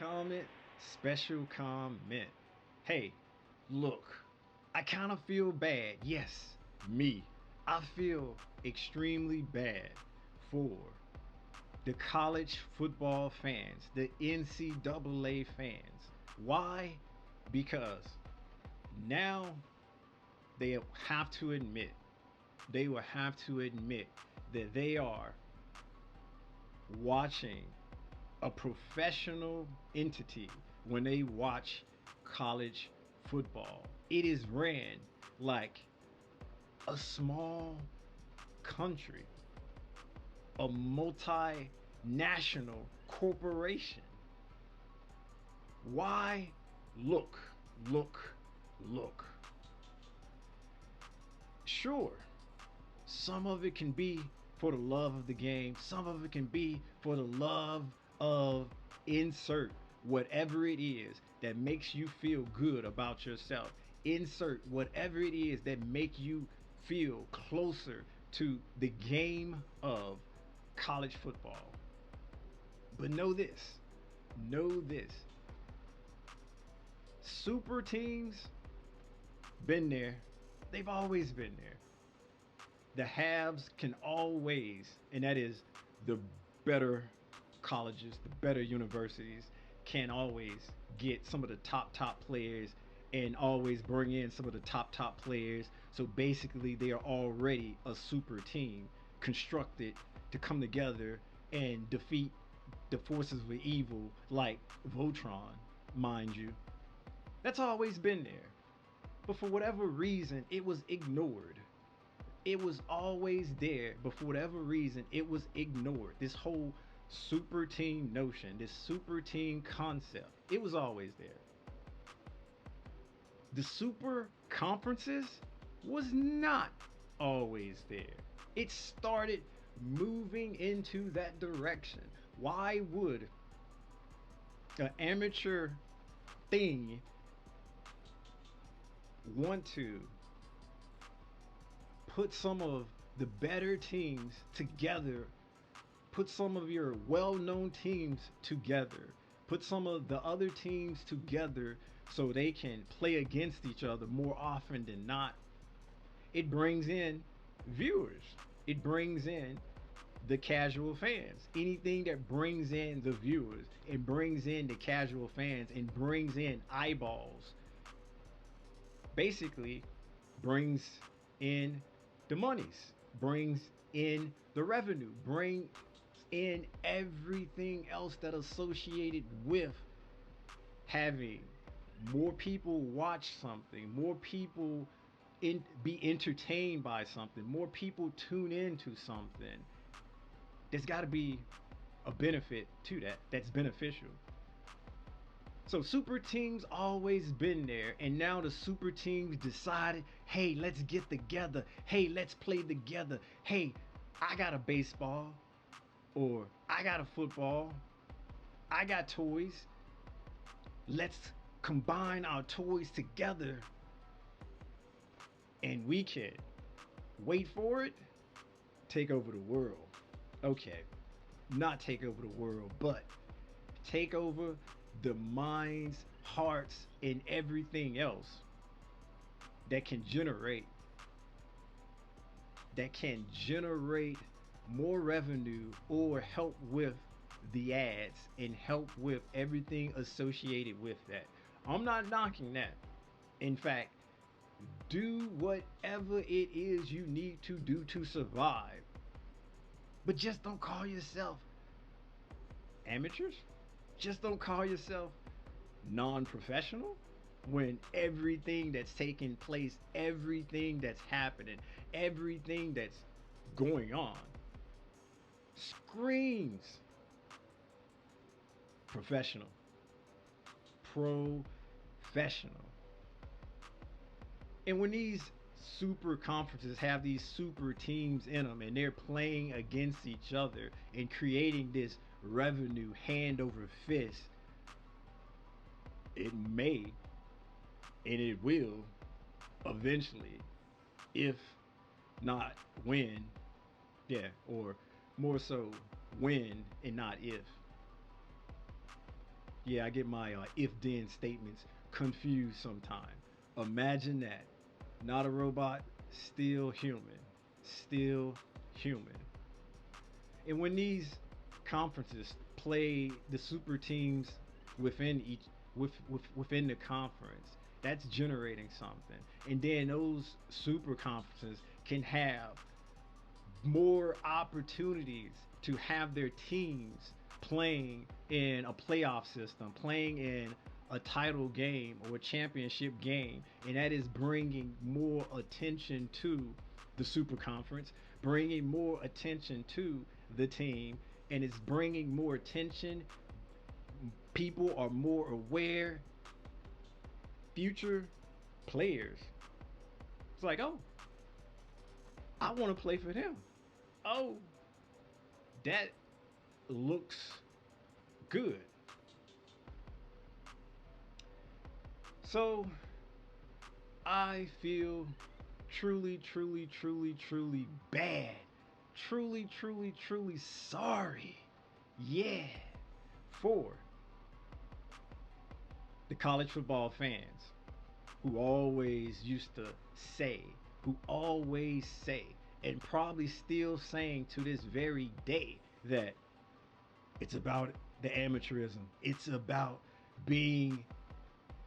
comment, special comment. Hey, look, I kind of feel bad. Yes, me. I feel extremely bad for the college football fans, the NCAA fans. Why? Because now they have to admit, they will have to admit that they are watching a professional entity when they watch college football. It is ran like a small country, a multinational corporation. Why? Look, look, look. Sure, some of it can be for the love of the game, some of it can be for the love of insert whatever it is that makes you feel good about yourself. Insert whatever it is that make you feel closer to the game of college football. But know this. Super teams been there. They've always been there. The haves can always, and that is the better colleges, the better universities, can always get some of the top players and always bring in some of the top players. So basically, they are already a super team constructed to come together and defeat the forces of evil, like Voltron, mind you. That's always been there. But for whatever reason, it was ignored. It was always there, but for whatever reason, it was ignored. This whole super team notion, this super team concept, it was always there. The super conferences was not always there. It started moving into that direction. Why would an amateur thing want to put some of the better teams together, put some of your well-known teams together, put some of the other teams together so they can play against each other more often than not? It brings in viewers. It brings in the casual fans. Anything that brings in the viewers, it brings in the casual fans and brings in eyeballs, basically brings in the monies, brings in the revenue, brings in everything else that associated with having more people watch something, more people be entertained by something, more people tune into something. There's got to be a benefit to that that's beneficial. So super teams always been there, and now the super teams decided, hey, let's get together. Hey, let's play together. Hey, I got a baseball, or I got a football. I got toys. Let's combine our toys together, and we can, wait for it, take over the world. Okay, not take over the world, but take over the minds, hearts, and everything else that can generate more revenue or help with the ads and help with everything associated with that. I'm not knocking that. In fact, do whatever it is you need to do to survive. But just don't call yourself amateurs. Just don't call yourself non-professional when everything that's taking place, everything that's happening, everything that's going on screams professional. Professional. And when these super conferences have these super teams in them and they're playing against each other and creating this revenue hand over fist, it may and it will eventually, if not when, yeah, or more so when and not if, Yeah, I get my if-then statements confused sometimes. Imagine that. Not a robot, still human. Still human. And when these conferences play the super teams within within the conference, that's generating something. And then those super conferences can have more opportunities to have their teams playing in a playoff system, playing in a title game or a championship game, and that is bringing more attention to the super conference, bringing more attention to the team, and it's bringing more attention. People are more aware. Future players, it's like, oh, I want to play for them. Oh, that looks good. So I feel truly, truly, truly, truly bad. Truly, truly, truly sorry. Yeah. For the college football fans who always used to say, who always say, and probably still saying to this very day that it's about the amateurism. It's about being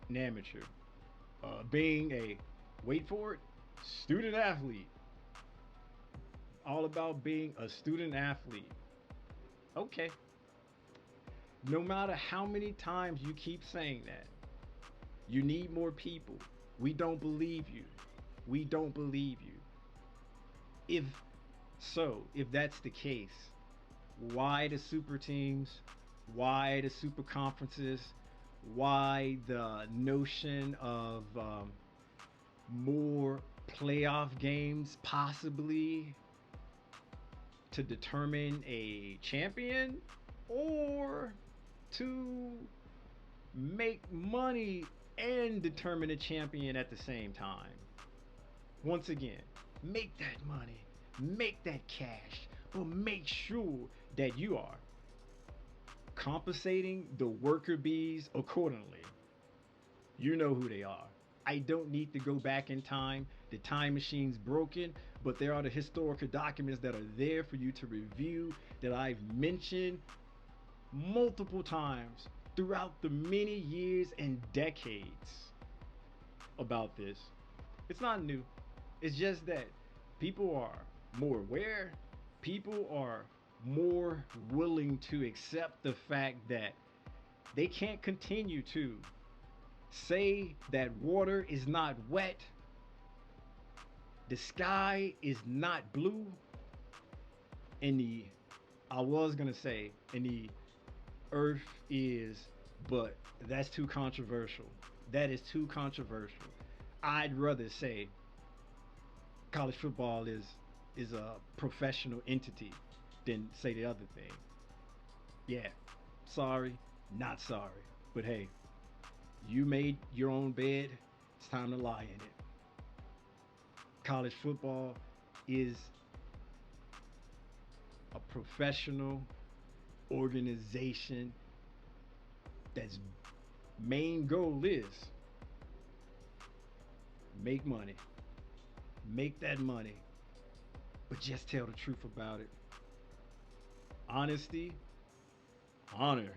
an amateur, being a, wait for it, student athlete. All about being a student athlete. Okay. No matter how many times you keep saying that, you need more people. We don't believe you. We don't believe you. If so, if that's the case, why the super teams? Why the super conferences? Why the notion of more playoff games possibly to determine a champion or to make money and determine a champion at the same time? Once again, make that money, make that cash, but make sure that you are compensating the worker bees accordingly. You know who they are. I don't need to go back in time. The time machine's broken, but there are the historical documents that are there for you to review that I've mentioned multiple times throughout the many years and decades about this. It's not new. It's just that people are more aware, people are more willing to accept the fact that they can't continue to say that water is not wet, the sky is not blue, and the, I was gonna say, and the earth is, but that's too controversial. That is too controversial. I'd rather say college football is a professional entity than say the other thing. Yeah, sorry, not sorry. But hey, you made your own bed. It's time to lie in it. College football is a professional organization that's main goal is make money. Make that money, but just tell the truth about it. Honesty, honor,